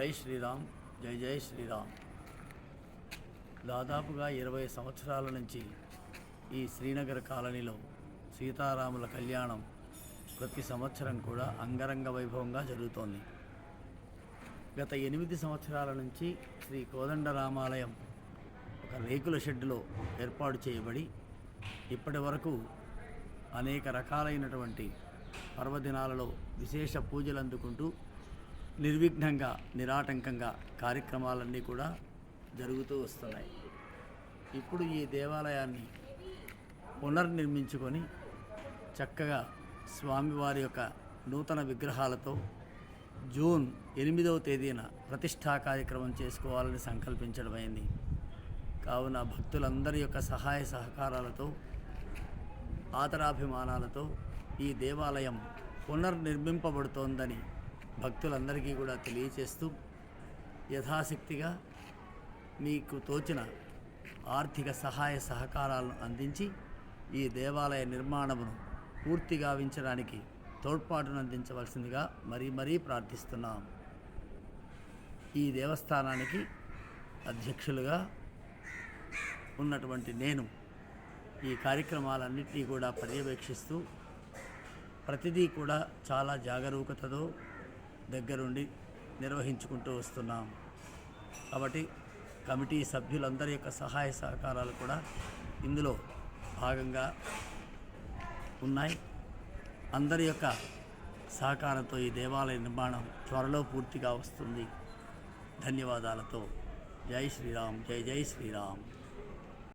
జై శ్రీరామ్, జై జై శ్రీరామ్. దాదాపుగా 20 సంవత్సరాల నుంచి ఈ శ్రీనగర్ కాలనీలో సీతారాముల కళ్యాణం ప్రతి సంవత్సరం కూడా అంగరంగ వైభవంగా జరుగుతోంది. గత 8 సంవత్సరాల నుంచి శ్రీ కోదండరామాలయం ఒక రేకుల షెడ్డులో ఏర్పాటు చేయబడి ఇప్పటి వరకు అనేక రకాలైనటువంటి పర్వదినాలలో విశేష పూజలు అందుకుంటూ నిర్విఘ్నంగా నిరాటంకంగా కార్యక్రమాలన్నీ కూడా జరుగుతూ వస్తున్నాయి. ఇప్పుడు ఈ దేవాలయాన్ని పునర్నిర్మించుకొని చక్కగా స్వామివారి యొక్క నూతన విగ్రహాలతో జూన్ 8వ తేదీన ప్రతిష్ఠా కార్యక్రమం చేసుకోవాలని సంకల్పించడమైంది. కావున భక్తులందరి యొక్క సహాయ సహకారాలతో ఆదరాభిమానాలతో ఈ దేవాలయం పునర్నిర్మింపబడుతోందని భక్తులందరికీ కూడా తెలియచేస్తూ యథాశక్తిగా మీకు తోచిన ఆర్థిక సహాయ సహకారాలను అందించి ఈ దేవాలయ నిర్మాణమును పూర్తి గావించడానికి తోడ్పాటును అందించవలసిందిగా మరీ ప్రార్థిస్తున్నాం. ఈ దేవస్థానానికి అధ్యక్షులుగా ఉన్నటువంటి నేను ఈ కార్యక్రమాలన్నింటినీ కూడా పర్యవేక్షిస్తూ ప్రతిదీ కూడా చాలా జాగరూకతతో దగ్గరుండి నిర్వహించుకుంటూ వస్తున్నాం. కాబట్టి కమిటీ సభ్యులందరి యొక్క సహాయ సహకారాలు కూడా ఇందులో భాగంగా ఉన్నాయి. అందరి యొక్క సహకారంతో ఈ దేవాలయ నిర్మాణం త్వరలో పూర్తిగా వస్తుంది. ధన్యవాదాలతో జై శ్రీరామ్, జై జై శ్రీరామ్.